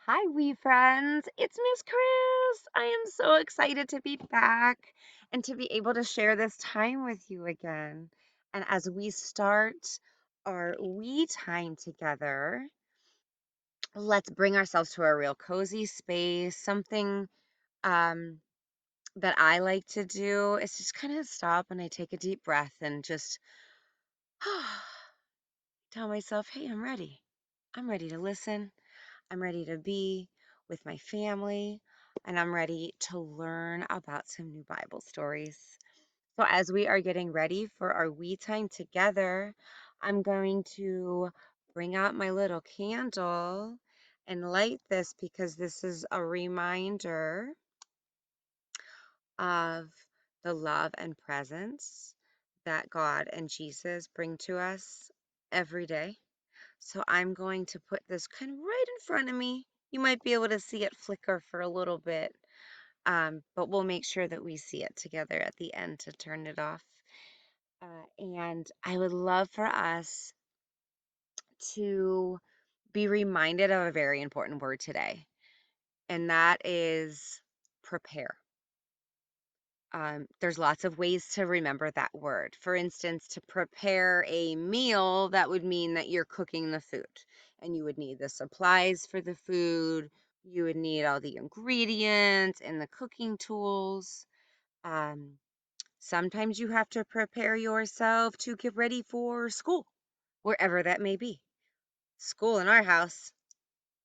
Hi, wee friends. It's Miss Chris. I am so excited to be back and to be able to share this time with you again. And as we start our wee time together, let's bring ourselves to a real cozy space. Something um, that I like to do is just kind of stop and I take a deep breath and just tell myself, hey, I'm ready. I'm ready to listen. I'm ready to be with my family, and I'm ready to learn about some new Bible stories. So, as we are getting ready for our we time together, I'm going to bring out my little candle and light this because this is a reminder of the love and presence that God and Jesus bring to us every day. So I'm going to put this kind of right in front of me. You might be able to see it flicker for a little bit, but we'll make sure that we see it together at the end to turn it off. And I would love for us to be reminded of a very important word today, and that is prepare. There's lots of ways to remember that word. For instance, to prepare a meal, that would mean that you're cooking the food and you would need the supplies for the food. You would need all the ingredients and the cooking tools. Um, Sometimes you have to prepare yourself to get ready for school, wherever that may be. School in our house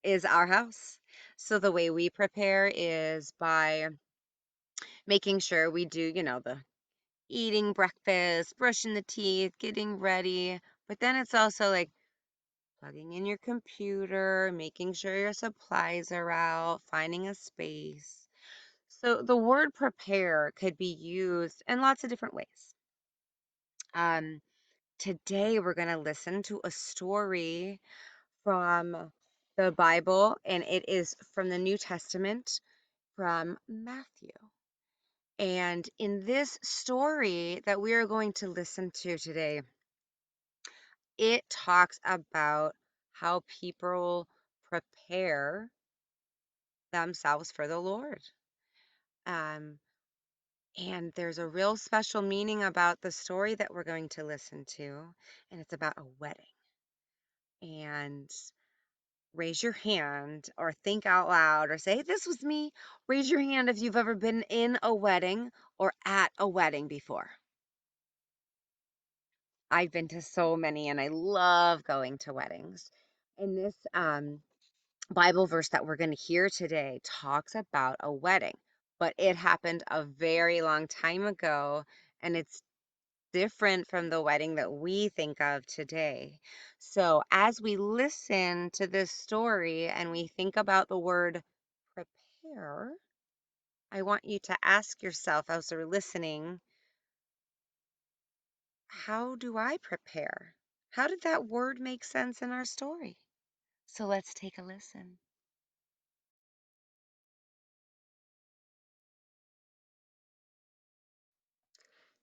is our house. So the way we prepare is by making sure we do, the eating breakfast, brushing the teeth, getting ready. But then it's also like plugging in your computer, making sure your supplies are out, finding a space. So the word prepare could be used in lots of different ways. Um, Today we're going to listen to a story from the Bible, and it is from the New Testament from Matthew. And in this story that we are going to listen to today, it talks about how people prepare themselves for the Lord. Um, and there's a real special meaning about the story that we're going to listen to, and it's about a wedding. And raise your hand or think out loud or say, this was me. Raise your hand if you've ever been in a wedding or at a wedding before. I've been to so many and I love going to weddings. And this Bible verse that we're going to hear today talks about a wedding, but it happened a very long time ago and it's different from the wedding that we think of today. So, as we listen to this story and we think about the word prepare, I want you to ask yourself as you're listening, how do I prepare? How did that word make sense in our story? So, let's take a listen.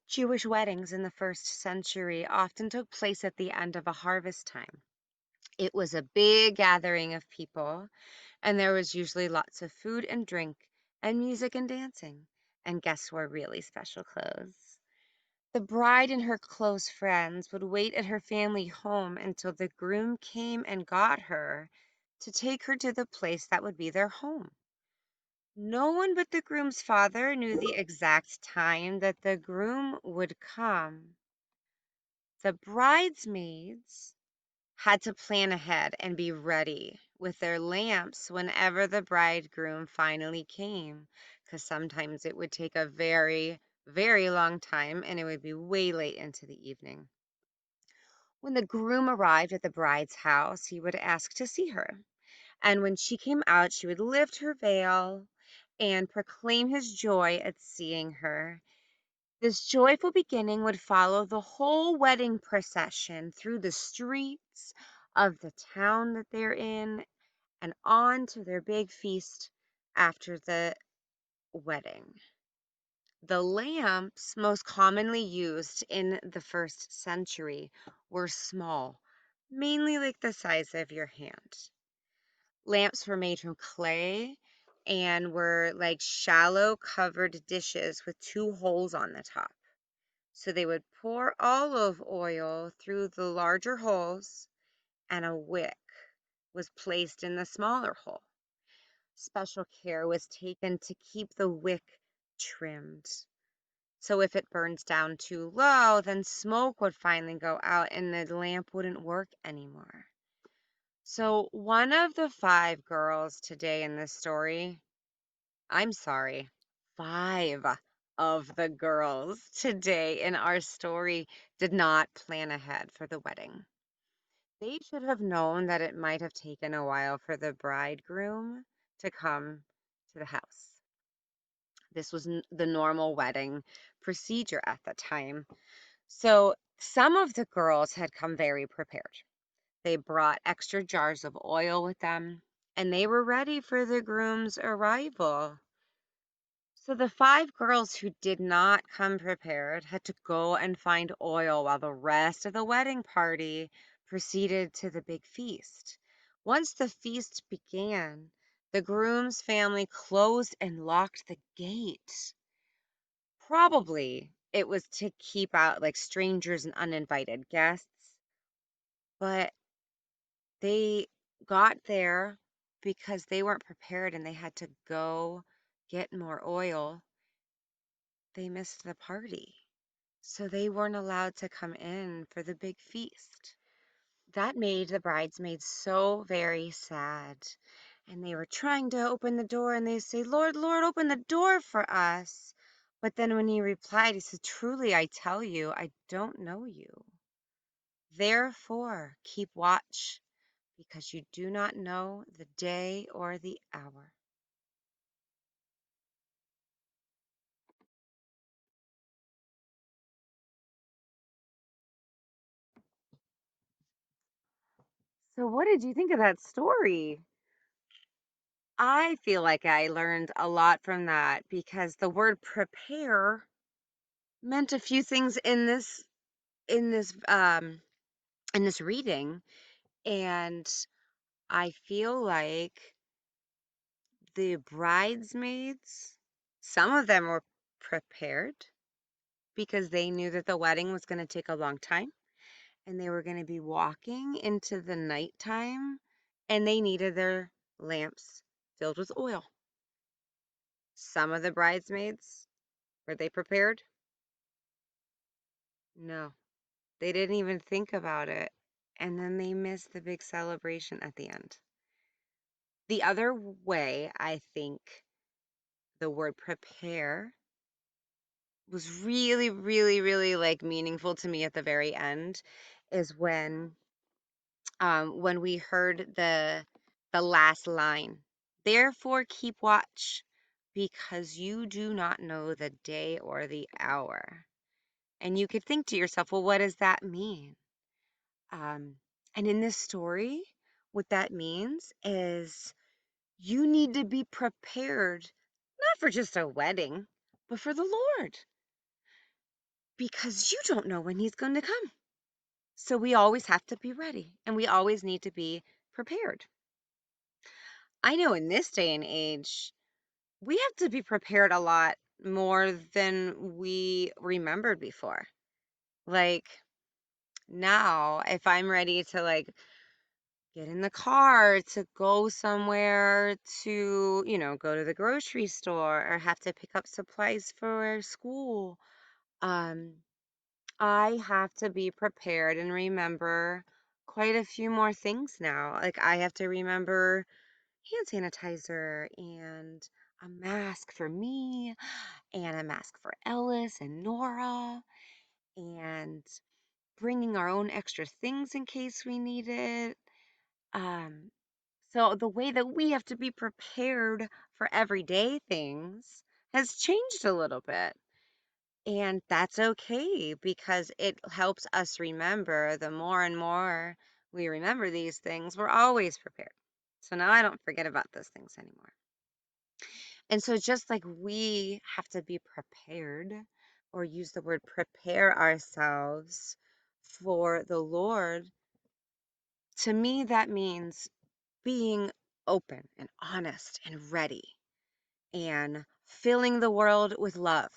Jewish weddings in the first century often took place at the end of a harvest time. It was a big gathering of people, and there was usually lots of food and drink, and music and dancing, and guests wore really special clothes. The bride and her close friends would wait at her family home until the groom came and got her to take her to the place that would be their home. No one but the groom's father knew the exact time that the groom would come. The bridesmaids had to plan ahead and be ready with their lamps whenever the bridegroom finally came, because sometimes it would take a very, very long time and it would be way late into the evening. When the groom arrived at the bride's house, he would ask to see her. And when she came out, she would lift her veil and proclaim his joy at seeing her. This joyful beginning would follow the whole wedding procession through the streets of the town that they're in and on to their big feast after the wedding. The lamps most commonly used in the first century were small, mainly like the size of your hand. Lamps were made from clay and were like shallow covered dishes with two holes on the top. So they would pour olive oil through the larger holes, and a wick was placed in the smaller hole. Special care was taken to keep the wick trimmed. So if it burns down too low, then smoke would finally go out and the lamp wouldn't work anymore. So one of the five girls today in this story, I'm sorry, five of the girls today in our story did not plan ahead for the wedding. They should have known that it might have taken a while for the bridegroom to come to the house. This was the normal wedding procedure at the time. So some of the girls had come very prepared. They brought extra jars of oil with them, and they were ready for the groom's arrival. So the five girls who did not come prepared had to go and find oil while the rest of the wedding party proceeded to the big feast. Once the feast began, the groom's family closed and locked the gate. Probably it was to keep out like strangers and uninvited guests, but they got there because they weren't prepared and they had to go get more oil. They missed the party. So they weren't allowed to come in for the big feast. That made the bridesmaids so very sad. And they were trying to open the door and they say, Lord, Lord, open the door for us. But then when he replied, he said, truly, I tell you, I don't know you. Therefore, keep watch because you do not know the day or the hour. So, what did you think of that story? I feel like I learned a lot from that because the word prepare meant a few things in this in this reading, and I feel like the bridesmaids, some of them were prepared because they knew that the wedding was going to take a long time and they were going to be walking into the nighttime and they needed their lamps filled with oil. Some of the bridesmaids, were they prepared? No, they didn't even think about it. And then they missed the big celebration at the end. The other way I think the word prepare was really, really, really like meaningful to me at the very end is when we heard the last line. Therefore keep watch because you do not know the day or the hour. And you could think to yourself, well, what does that mean? Um, and in this story, what that means is you need to be prepared, not for just a wedding, but for the Lord, because you don't know when He's going to come. So we always have to be ready and we always need to be prepared. I know in this day and age, we have to be prepared a lot more than we remembered before. Like now, if I'm ready to like get in the car to go somewhere to, go to the grocery store or have to pick up supplies for school. Um, I have to be prepared and remember quite a few more things now. Like I have to remember hand sanitizer and a mask for me and a mask for Ellis and Nora and bringing our own extra things in case we need it. Um, So the way that we have to be prepared for everyday things has changed a little bit. And that's okay because it helps us remember the more and more we remember these things, we're always prepared. So now I don't forget about those things anymore. And so just like we have to be prepared or use the word prepare ourselves for the Lord, to me that means being open and honest and ready and filling the world with love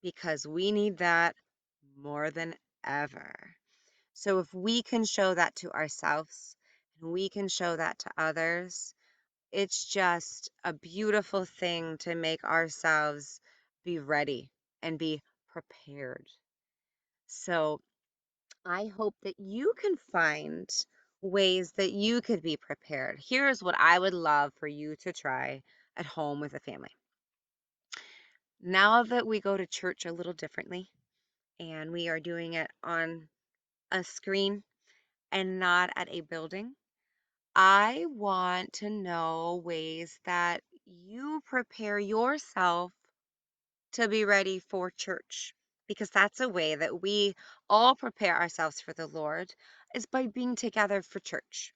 because we need that more than ever. So if we can show that to ourselves and we can show that to others, it's just a beautiful thing to make ourselves be ready and be prepared. So I hope that you can find ways that you could be prepared. Here's what I would love for you to try at home with a family. Now that we go to church a little differently and we are doing it on a screen and not at a building, I want to know ways that you prepare yourself to be ready for church because that's a way that we all prepare ourselves for the Lord is by being together for church.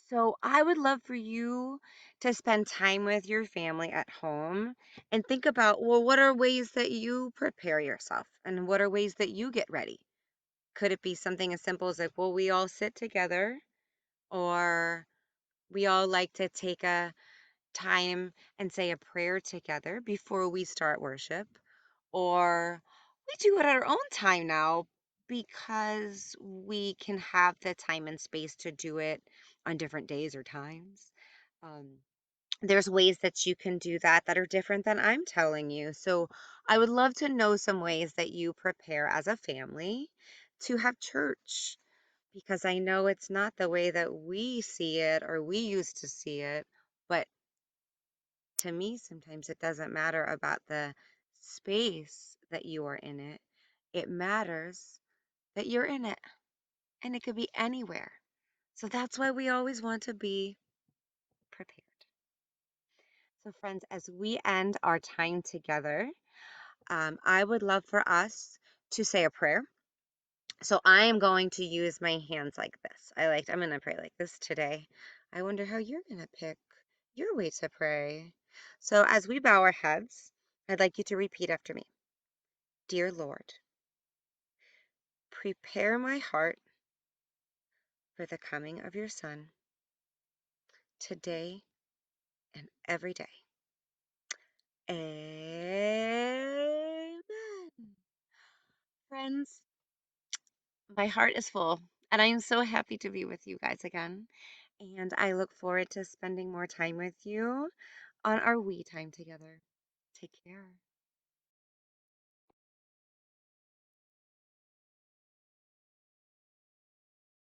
So I would love for you to spend time with your family at home and think about, well, what are ways that you prepare yourself and what are ways that you get ready? Could it be something as simple as like, well, we all sit together or we all like to take a time and say a prayer together before we start worship? Or we do it at our own time now because we can have the time and space to do it on different days or times. Um, there's ways that you can do that that are different than I'm telling you. So I would love to know some ways that you prepare as a family to have church because I know it's not the way that we see it or we used to see it, but to me, sometimes it doesn't matter about the space that you are in it. It matters that you're in it, and it could be anywhere. So that's why we always want to be prepared. So, friends, as we end our time together, I would love for us to say a prayer. So I am going to use my hands like this. I'm going to pray like this today. I wonder how you're going to pick your way to pray. So as we bow our heads, I'd like you to repeat after me. Dear Lord, prepare my heart for the coming of your Son today and every day. Amen. Friends, my heart is full, and I am so happy to be with you guys again. And I look forward to spending more time with you on our we time together. Take care.